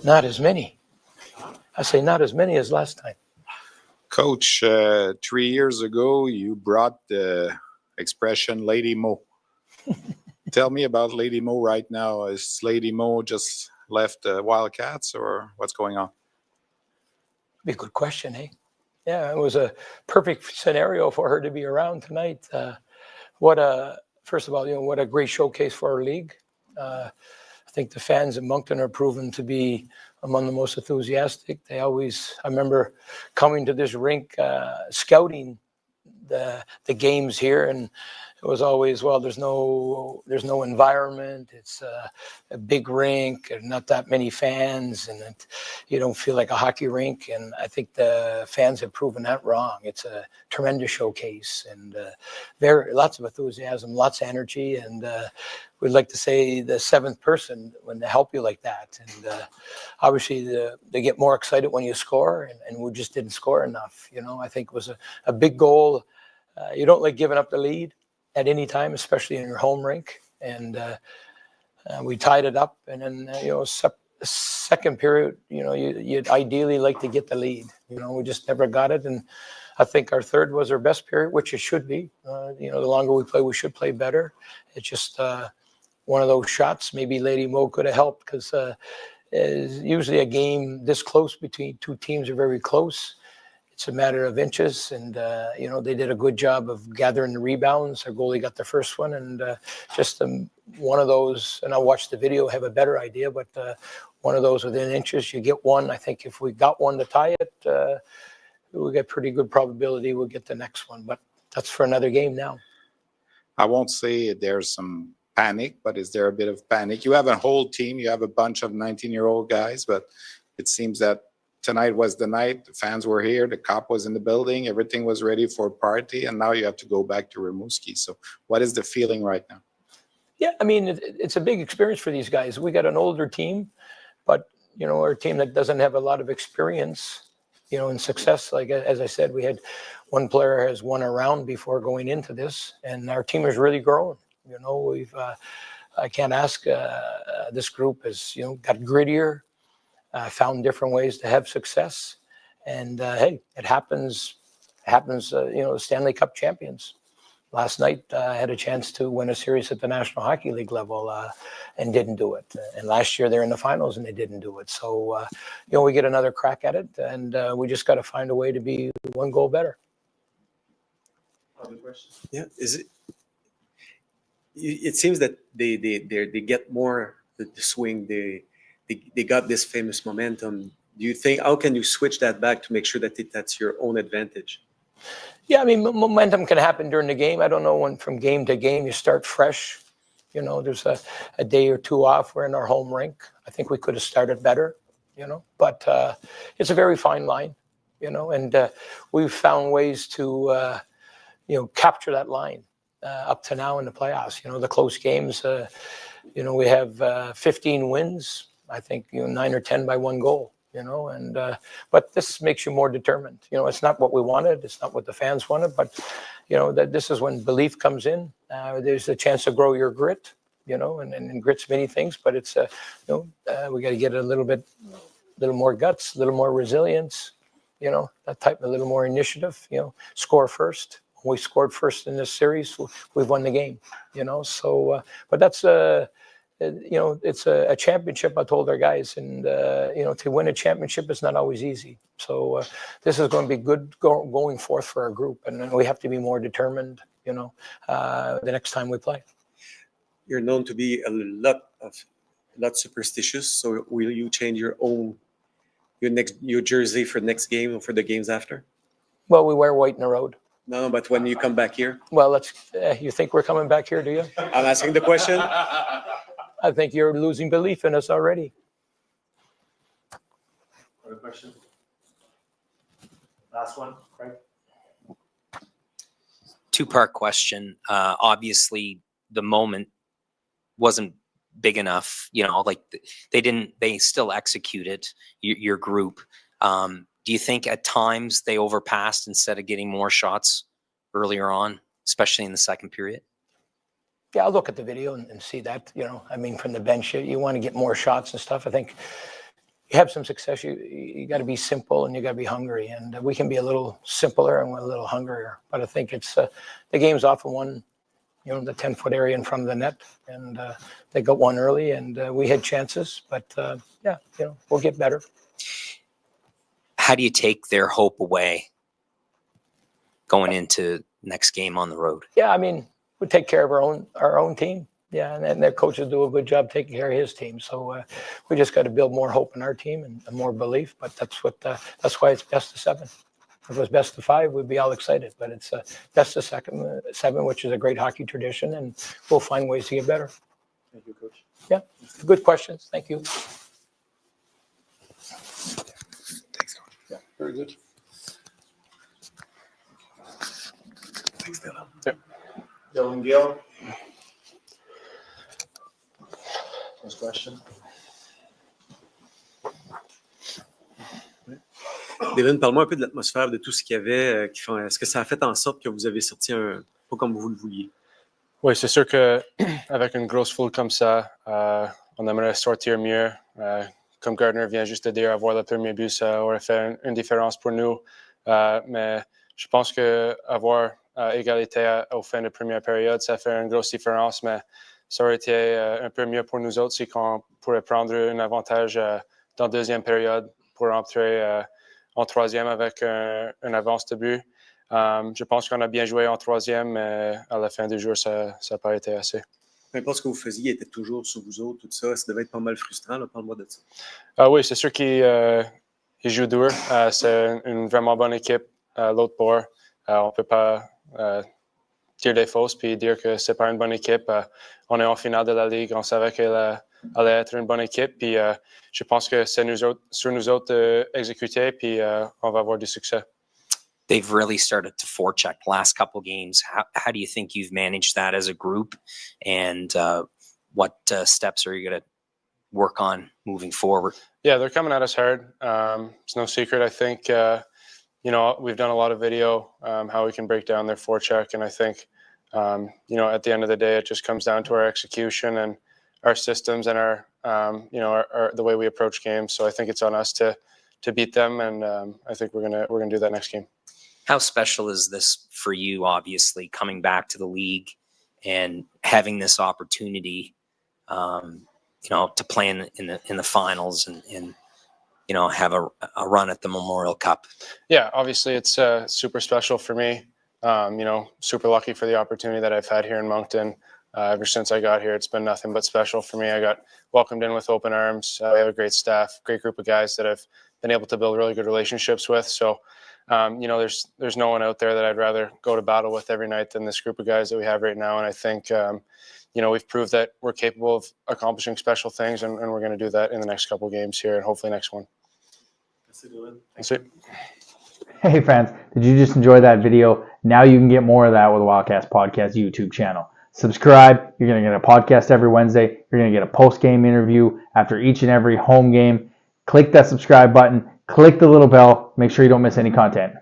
Not as many. I say not as many as last time. Coach, 3 years ago, you brought the expression Lady Mo. Tell me about Lady Mo right now. Is Lady Mo just left Wildcats, or what's going on? Be a good question, eh? Yeah, it was a perfect scenario for her to be around tonight. First of all, what a great showcase for our league. I think the fans in Moncton are proven to be among the most enthusiastic. I remember coming to this rink, scouting the games here, and it was always, well, there's no environment. It's a big rink, and not that many fans, and you don't feel like a hockey rink. And I think the fans have proven that wrong. It's a tremendous showcase, and lots of enthusiasm, lots of energy, and we'd like to say the seventh person when they help you like that. And obviously they get more excited when you score, and we just didn't score enough. I think it was a big goal. You don't like giving up the lead at any time, especially in your home rink. And we tied it up. And then, second period, you'd ideally like to get the lead. We just never got it. And I think our third was our best period, which it should be. The longer we play, we should play better. It's just one of those shots. Maybe Lady Mo could have helped, because usually a game this close between two teams are very close. It's a matter of inches, and they did a good job of gathering the rebounds. Our goalie got the first one, and just one of those. And I watched the video, have a better idea, but one of those within inches, you get one. I think if we got one to tie it, we get pretty good probability we'll get the next one. But that's for another game now. I won't say there's some panic, but is there a bit of panic? You have a whole team. You have a bunch of 19-year-old guys, but it seems that tonight was the night. The fans were here. The cop was in the building. Everything was ready for a party, and now you have to go back to Rimouski. So what is the feeling right now? Yeah, I mean, it's a big experience for these guys. We got an older team, but, our team that doesn't have a lot of experience, in success. Like, as I said, we had one player has won a round before going into this, and our team is really growing. I can't ask, this group has, got grittier, found different ways to have success. And hey, it happens, Stanley Cup champions. Last night, I had a chance to win a series at the National Hockey League level and didn't do it. And last year they're in the finals and they didn't do it. So, we get another crack at it, and we just got to find a way to be one goal better. Other questions? Yeah, it seems that they get more the swing. They got this famous momentum. Do you think, how can you switch that back to make sure that that's your own advantage? Yeah, I mean, momentum can happen during the game. I don't know when from game to game you start fresh. There's a day or two off. We're in our home rink. I think we could have started better, but it's a very fine line, and we've found ways to, capture that line up to now in the playoffs. The close games, we have 15 wins. I think 9 or 10 by one goal, but this makes you more determined. It's not what we wanted, it's not what the fans wanted, but that this is when belief comes in. There's a chance to grow your grit, and grit's many things, but it's we got to get a little more guts, a little more resilience, that type, a little more initiative. Score first. When we scored first in this series, we've won the game. So but that's it's a championship. I told our guys, and to win a championship is not always easy. So this is going to be good going forth for our group, and then we have to be more determined. The next time we play. You're known to be a lot superstitious. So will you change your jersey for next game or for the games after? Well, we wear white in the road. No, but when you come back here? Well, you think we're coming back here, do you? I'm asking the question. I think you're losing belief in us already. Other question? Last one, Craig? Two-part question. Obviously, the moment wasn't big enough. They still executed your group. Do you think at times they overpassed instead of getting more shots earlier on, especially in the second period? Yeah, I'll look at the video and see that. I mean, from the bench, you want to get more shots and stuff. I think, have some success, you got to be simple and you got to be hungry. And we can be a little simpler and a little hungrier. But I think it's the game's often won, the 10-foot area in front of the net, and they got one early, and we had chances. But we'll get better. How do you take their hope away going into next game on the road? Yeah, I mean, we take care of our own team. Yeah, and their coaches do a good job taking care of his team. So we just got to build more hope in our team and more belief. But that's why it's best of 7. If it was best of 5, we'd be all excited. But it's best of 7, which is a great hockey tradition, and we'll find ways to get better. Thank you, Coach. Yeah, good questions. Thank you. Thanks, Coach. Yeah, very good. Thanks, Dyllan. Yeah. Dyllan, Gill. First question. Dyllan, parle-moi un peu de l'atmosphère, de tout ce qu'il y avait. Est-ce que ça a fait en sorte que vous avez sorti un pas comme vous le vouliez? Oui, c'est sûr qu'avec une grosse foule comme ça, on aimerait sortir mieux. Comme Gardiner vient juste de dire, avoir le premier but, ça aurait fait une différence pour nous. Mais je pense qu'avoir égalité au fin de première période, ça fait une grosse différence. Mais ça aurait été un peu mieux pour nous autres si on pourrait prendre un avantage dans la deuxième période pour entrer en troisième avec une avance de but. Je pense qu'on a bien joué en troisième, mais à la fin du jour, ça n'a pas été assez. Peu importe ce que vous faisiez, il était toujours sur vous autres, tout ça. Ça devait être pas mal frustrant. Parle-moi de ça. Oui, c'est sûr qu'il joue dur. C'est une vraiment bonne équipe, l'autre bord. On ne peut pas tirer des fausses puis dire que c'est pas une bonne équipe. On est en finale de la Ligue. On savait qu'elle allait être une bonne équipe. Puis je pense que c'est sur nous autres d'exécuter, puis on va avoir du succès. They've really started to forecheck the last couple games. How do you think you've managed that as a group, and what steps are you going to work on moving forward? Yeah, they're coming at us hard. It's no secret. I think we've done a lot of video how we can break down their forecheck, and I think at the end of the day, it just comes down to our execution and our systems and our the way we approach games. So I think it's on us to beat them, and I think we're gonna do that next game. How special is this for you, obviously, coming back to the league and having this opportunity, to play in the finals and have a run at the Memorial Cup? Yeah, obviously it's super special for me. Super lucky for the opportunity that I've had here in Moncton. Ever since I got here, it's been nothing but special for me. I got welcomed in with open arms. We have a great staff, great group of guys that I've been able to build really good relationships with. So, there's no one out there that I'd rather go to battle with every night than this group of guys that we have right now. And I think, we've proved that we're capable of accomplishing special things, and we're going to do that in the next couple of games here, and hopefully next one. That's it. Hey fans, did you just enjoy that video? Now you can get more of that with the Wildcast Podcast YouTube channel. Subscribe. You're going to get a podcast every Wednesday. You're going to get a post-game interview after each and every home game. Click that subscribe button. Click the little bell. Make sure you don't miss any content.